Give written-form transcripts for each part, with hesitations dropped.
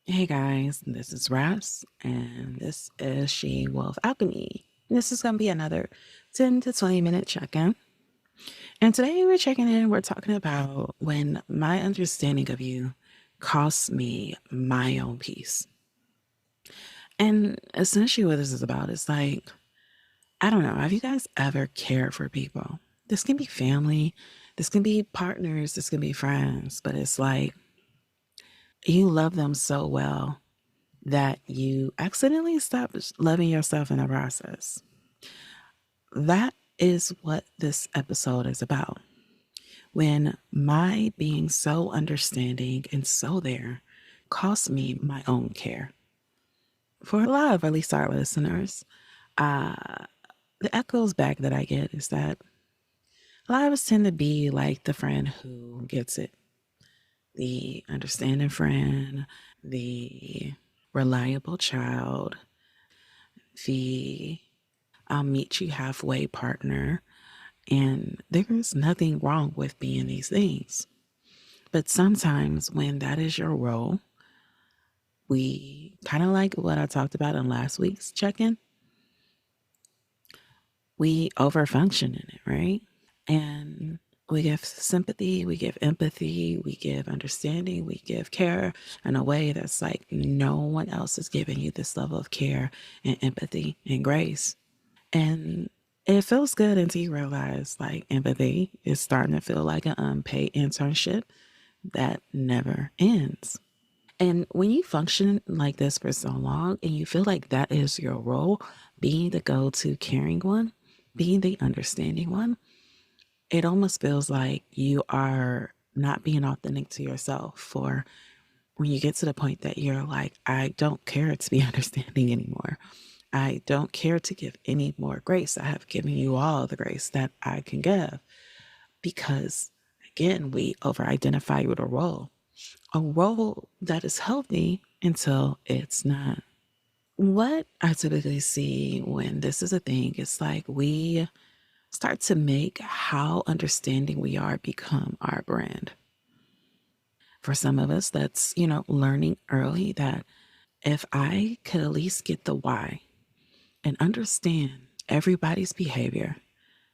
Hey guys, this is Ras, and this is She Wolf Alchemy. This is going to be another 10 to 20-minute check-in. And today we're checking in, we're talking about when my understanding of you costs me my own peace. And essentially what this is about is like, I don't know, have you guys ever cared for people? This can be family, this can be partners, this can be friends, but it's like you love them so well that you accidentally stop loving yourself in the process. That is what this episode is about. When my being so understanding and so there costs me my own care. For a lot of at least our listeners, the echoes back that I get is that a lot of us tend to be like the friend who gets it, the understanding friend, the reliable child, the I'll meet you halfway partner. And there's nothing wrong with being these things. But sometimes when that is your role, we kind of like what I talked about in last week's check in, we overfunction in it, right? And we give sympathy, we give empathy, we give understanding, we give care in a way that's like no one else is giving you this level of care and empathy and grace. And it feels good until you realize like empathy is starting to feel like an unpaid internship that never ends. And when you function like this for so long and you feel like that is your role, being the go to caring one, being the understanding one, it almost feels like you are not being authentic to yourself. For when you get to the point that you're like, I don't care to be understanding anymore. I don't care to give any more grace. I have given you all the grace that I can give because, again, we over identify with a role that is healthy until it's not. What I typically see when this is a thing is like we start to make how understanding we are become our brand. For some of us, that's, learning early that if I could at least get the why and understand everybody's behavior,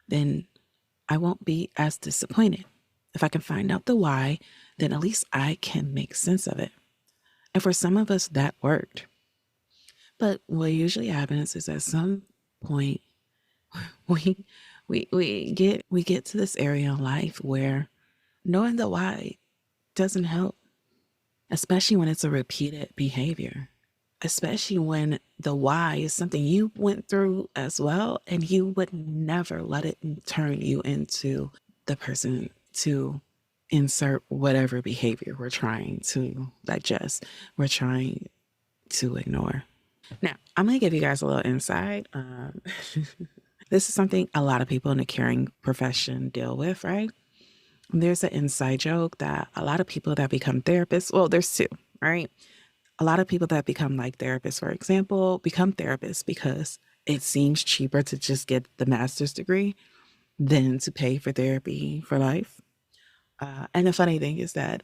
then I won't be as disappointed. If I can find out the why, then at least I can make sense of it. And for some of us, that worked. But what usually happens is at some point we we get to this area in life where knowing the why doesn't help, especially when it's a repeated behavior. Especially when the why is something you went through as well, and you would never let it turn you into the person to insert whatever behavior we're trying to digest, we're trying to ignore. Now, I'm going to give you guys a little insight. This is something a lot of people in the caring profession deal with, right? There's an inside joke that a lot of people that become therapists, well, there's two, right? A lot of people that become like therapists, for example, become therapists because it seems cheaper to just get the master's degree than to pay for therapy for life. And the funny thing is that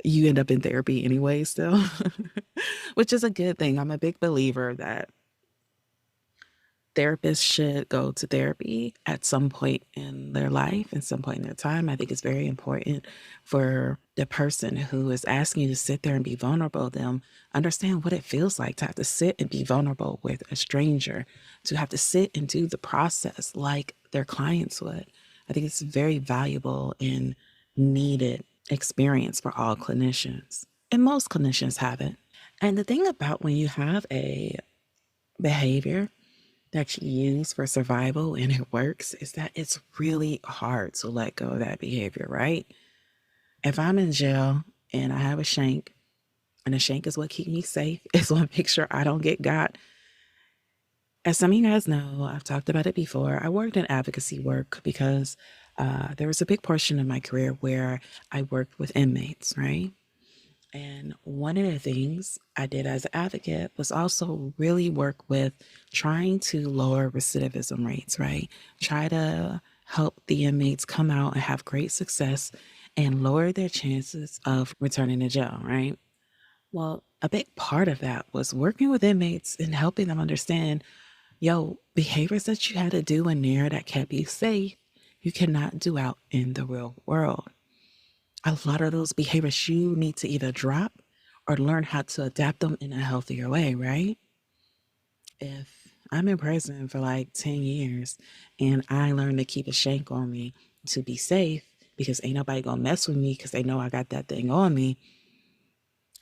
you end up in therapy anyway, still, which is a good thing. I'm a big believer that therapists should go to therapy at some point in their life and some point in their time. I think it's very important for the person who is asking you to sit there and be vulnerable, them understand what it feels like to have to sit and be vulnerable with a stranger, to have to sit and do the process like their clients would. I think it's very valuable and needed experience for all clinicians. And most clinicians have it. And the thing about when you have a behavior that you use for survival and it works is that it's really hard to let go of that behavior, right? If I'm in jail and I have a shank, and a shank is what keeps me safe, it's what makes sure I don't get got. As some of you guys know, I've talked about it before. I worked in advocacy work because there was a big portion of my career where I worked with inmates, right? And one of the things I did as an advocate was also really work with trying to lower recidivism rates, right? Try to help the inmates come out and have great success and lower their chances of returning to jail, right? Well, a big part of that was working with inmates and helping them understand, yo, behaviors that you had to do in there that kept you safe, you cannot do out in the real world. A lot of those behaviors you need to either drop or learn how to adapt them in a healthier way, right? If I'm in prison for like 10 years and I learned to keep a shank on me to be safe because ain't nobody gonna mess with me because they know I got that thing on me.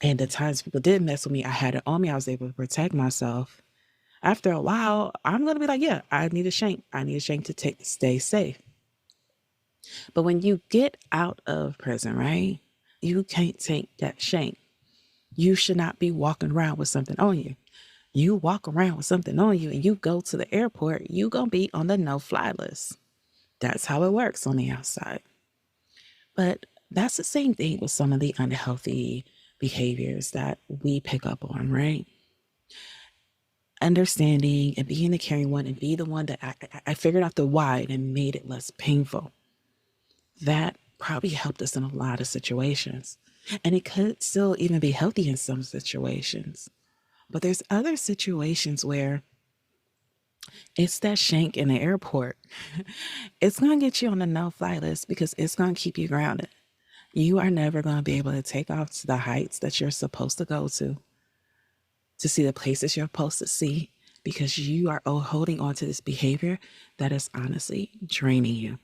And the times people did mess with me, I had it on me. I was able to protect myself. After a while, I'm gonna be like, yeah, I need a shank. I need a shank to stay safe. But when you get out of prison, right, you can't take that shank. You should not be walking around with something on you. You walk around with something on you and you go to the airport, you gonna be on the no-fly list. That's how it works on the outside. But that's the same thing with some of the unhealthy behaviors that we pick up on, right? Understanding and being the caring one and be the one that I figured out the why and made it less painful. That probably helped us in a lot of situations. And it could still even be healthy in some situations. But there's other situations where it's that shank in the airport. It's going to get you on the no-fly list because it's going to keep you grounded. You are never going to be able to take off to the heights that you're supposed to go to see the places you're supposed to see, because you are holding on to this behavior that is honestly draining you.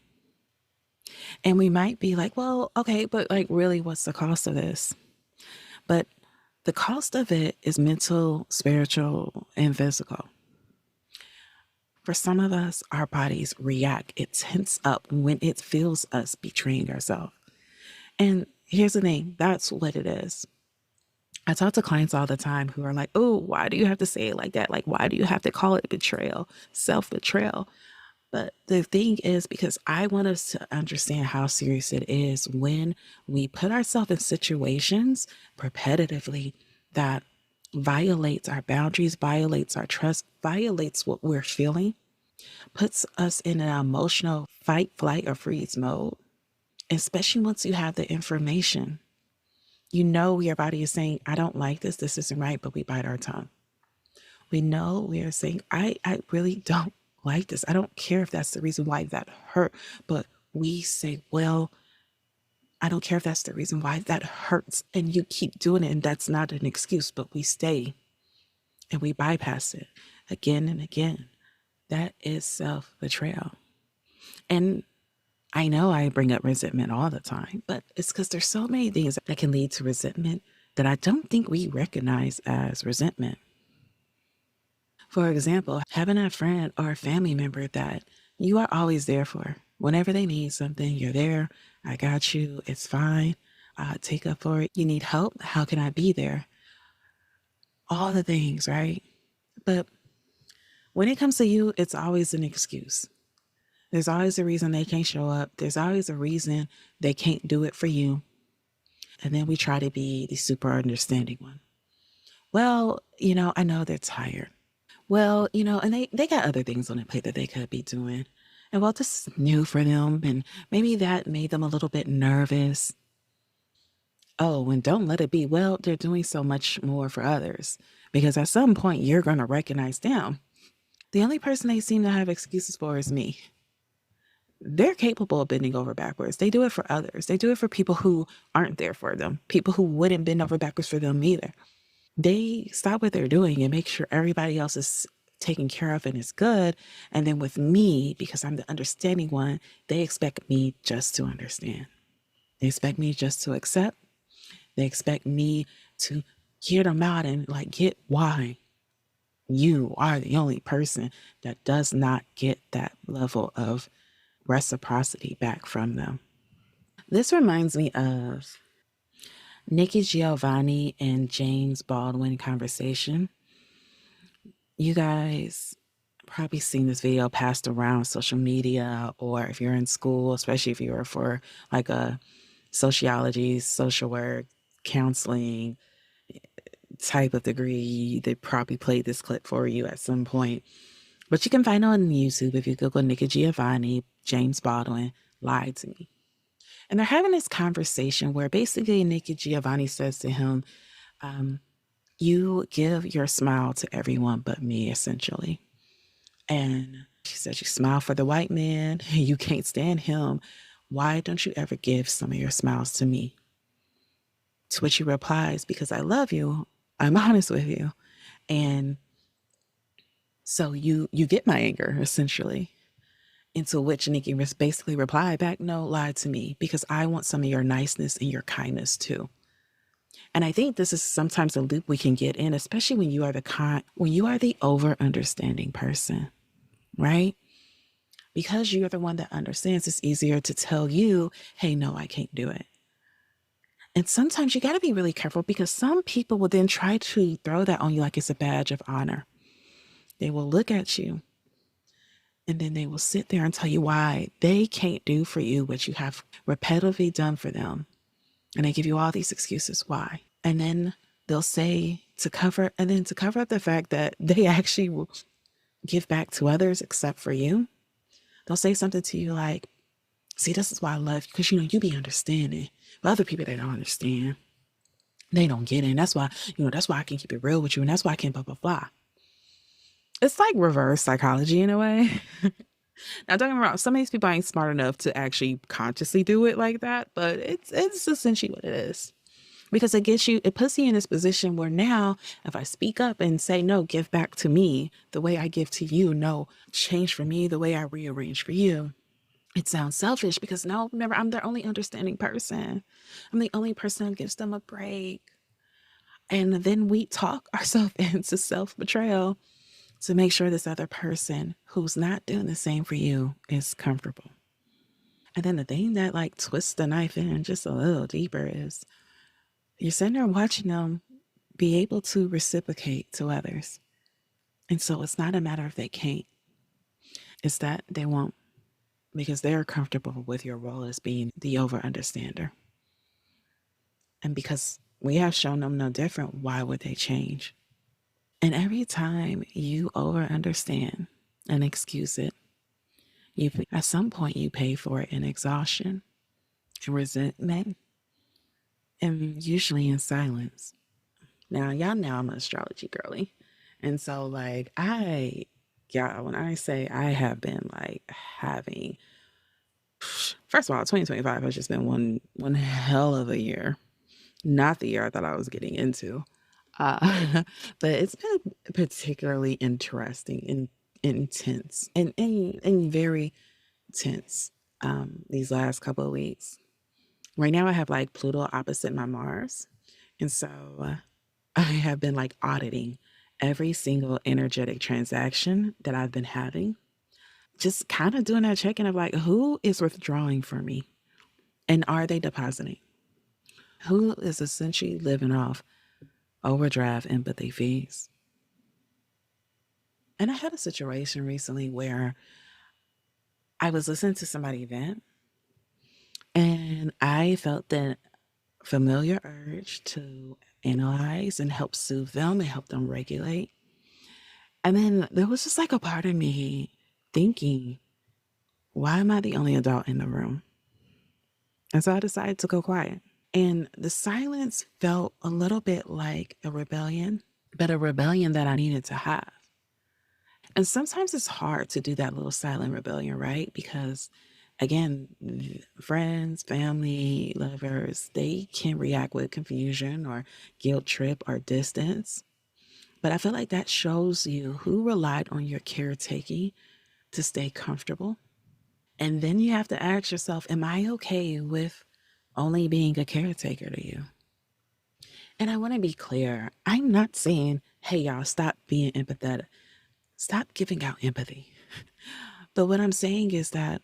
And we might be like, well, okay, but like, really, what's the cost of this? But the cost of it is mental, spiritual, and physical. For some of us, our bodies react. It tense up when it feels us betraying ourselves. And here's the thing, that's what it is. I talk to clients all the time who are like, oh, why do you have to say it like that? Like, why do you have to call it betrayal, self-betrayal? But the thing is, because I want us to understand how serious it is when we put ourselves in situations repetitively that violates our boundaries, violates our trust, violates what we're feeling, puts us in an emotional fight, flight, or freeze mode, especially once you have the information. You know your body is saying, I don't like this, this isn't right, but we bite our tongue. We know we are saying, I really don't like this. I don't care if that's the reason why that hurt, but we say, well, I don't care if that's the reason why that hurts. And you keep doing it, and that's not an excuse, but we stay and we bypass it again and again. That is self-betrayal. And I know I bring up resentment all the time, but it's because there's so many things that can lead to resentment that I don't think we recognize as resentment. For example, having a friend or a family member that you are always there for. Whenever they need something, you're there. I got you. It's fine. Take up for it. You need help? How can I be there? All the things, right? But when it comes to you, it's always an excuse. There's always a reason they can't show up. There's always a reason they can't do it for you. And then we try to be the super understanding one. Well, I know they're tired. Well, and they got other things on their plate that they could be doing. And well, this is new for them. And maybe that made them a little bit nervous. Oh, and don't let it be. Well, they're doing so much more for others because at some point you're going to recognize them. The only person they seem to have excuses for is me. They're capable of bending over backwards. They do it for others. They do it for people who aren't there for them, people who wouldn't bend over backwards for them either. They stop what they're doing and make sure everybody else is taken care of and is good. And then with me, because I'm the understanding one, they expect me just to understand. They expect me just to accept. They expect me to hear them out and like get why you are the only person that does not get that level of reciprocity back from them. This reminds me of Nikki Giovanni and James Baldwin conversation. You guys probably seen this video passed around social media, or if you're in school, especially if you were for like a sociology, social work, counseling type of degree, they probably played this clip for you at some point. But you can find it on YouTube if you Google Nikki Giovanni, James Baldwin, lied to me. And they're having this conversation where basically Nikki Giovanni says to him, You give your smile to everyone but me, essentially. And she said, you smile for the white man, you can't stand him. Why don't you ever give some of your smiles to me? To which he replies, because I love you, I'm honest with you. And so you get my anger, essentially. Into which Nikki basically replied back, no, lie to me, because I want some of your niceness and your kindness too. And I think this is sometimes a loop we can get in, especially when you are when you are the over understanding person, right? Because you're the one that understands, it's easier to tell you, hey, no, I can't do it. And sometimes you got to be really careful because some people will then try to throw that on you like it's a badge of honor. They will look at you and then they will sit there and tell you why they can't do for you what you have repetitively done for them. And they give you all these excuses why. And then they'll say to cover up the fact that they actually will give back to others except for you, they'll say something to you like, see, this is why I love you, because you be understanding. But other people, they don't understand. They don't get it. And that's why, that's why I can keep it real with you. And that's why I can blah, blah, blah. It's like reverse psychology in a way. Now, don't get me wrong, some of these people ain't smart enough to actually consciously do it like that, but it's essentially what it is. Because it puts you in this position where now, if I speak up and say, no, give back to me the way I give to you, no, change for me the way I rearrange for you, it sounds selfish because now, remember, I'm the only understanding person. I'm the only person who gives them a break. And then we talk ourselves into self-betrayal to make sure this other person who's not doing the same for you is comfortable. And then the thing that like twists the knife in just a little deeper is you're sitting there watching them be able to reciprocate to others. And so it's not a matter of they can't, it's that they won't because they're comfortable with your role as being the over understander. And because we have shown them no different, why would they change? And every time you over understand and excuse it, at some point you pay for it in exhaustion, resentment, and usually in silence. Now, y'all know I'm an astrology girly. And so, like, when I say I have been like having, first of all, 2025 has just been one hell of a year. Not the year I thought I was getting into. But it's been particularly interesting and intense and very tense these last couple of weeks. Right now, I have like Pluto opposite my Mars. And so I have been like auditing every single energetic transaction that I've been having. Just kind of doing that check-in of like, who is withdrawing from me? And are they depositing? Who is essentially living off overdraft empathy fees? And I had a situation recently where I was listening to somebody vent and I felt that familiar urge to analyze and help soothe them and help them regulate. And then there was just like a part of me thinking, why am I the only adult in the room? And so I decided to go quiet. And the silence felt a little bit like a rebellion, but a rebellion that I needed to have. And sometimes it's hard to do that little silent rebellion, right? Because again, friends, family, lovers, they can react with confusion or guilt trip or distance. But I feel like that shows you who relied on your caretaking to stay comfortable. And then you have to ask yourself, am I okay with only being a caretaker to you? And I want to be clear. I'm not saying, hey, y'all, stop being empathetic. Stop giving out empathy. But what I'm saying is that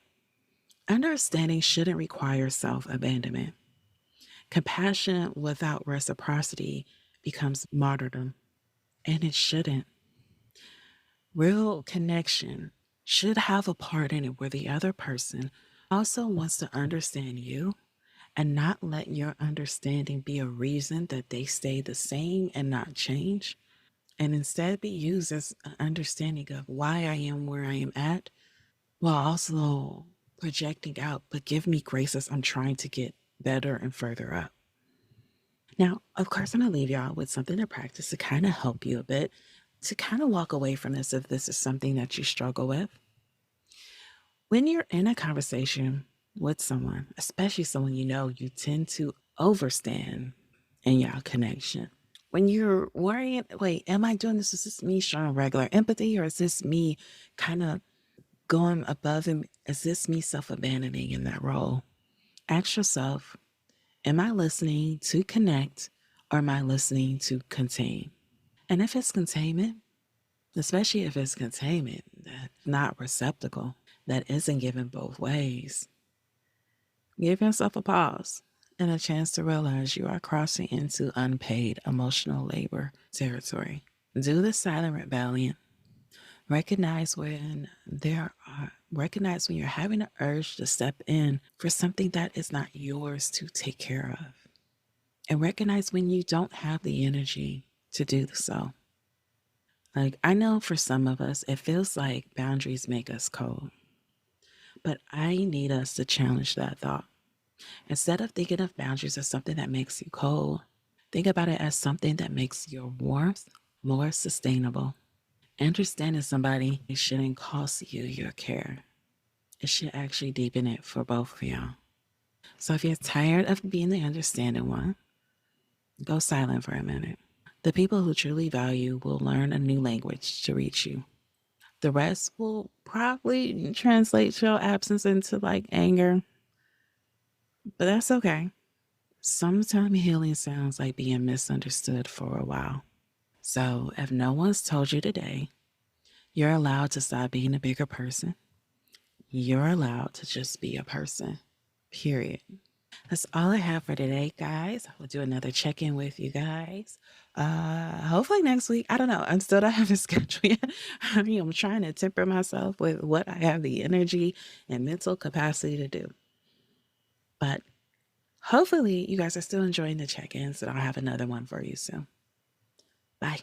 understanding shouldn't require self-abandonment. Compassion without reciprocity becomes martyrdom, and it shouldn't. Real connection should have a part in it where the other person also wants to understand you and not let your understanding be a reason that they stay the same and not change, and instead be used as an understanding of why I am where I am at, while also projecting out, but give me grace as I'm trying to get better and further up. Now, of course, I'm going to leave y'all with something to practice to kind of help you a bit, to kind of walk away from this if this is something that you struggle with. When you're in a conversation with someone, especially someone you know, you tend to overstand in your connection. When you're worrying, wait, am I doing this? Is this me showing regular empathy, or is this me kind of going above and is this me self-abandoning in that role? Ask yourself, am I listening to connect or am I listening to contain? And if it's containment, especially if it's containment that's not receptacle, that isn't given both ways, give yourself a pause and a chance to realize you are crossing into unpaid emotional labor territory. Do the silent rebellion. Recognize when you're having an urge to step in for something that is not yours to take care of. And recognize when you don't have the energy to do so. Like, I know for some of us, it feels like boundaries make us cold. But I need us to challenge that thought. Instead of thinking of boundaries as something that makes you cold, think about it as something that makes your warmth more sustainable. Understanding somebody shouldn't cost you your care. It should actually deepen it for both of y'all. So if you're tired of being the understanding one, go silent for a minute. The people who truly value will learn a new language to reach you. The rest will probably translate your absence into like anger, but that's okay. Sometimes healing sounds like being misunderstood for a while. So if no one's told you today, you're allowed to stop being a bigger person. You're allowed to just be a person, period. That's all I have for today, guys. We'll do another check-in with you guys. Hopefully next week. I don't know. I'm still not having a schedule yet. I'm trying to temper myself with what I have the energy and mental capacity to do. But hopefully you guys are still enjoying the check-ins, and I'll have another one for you soon. Bye.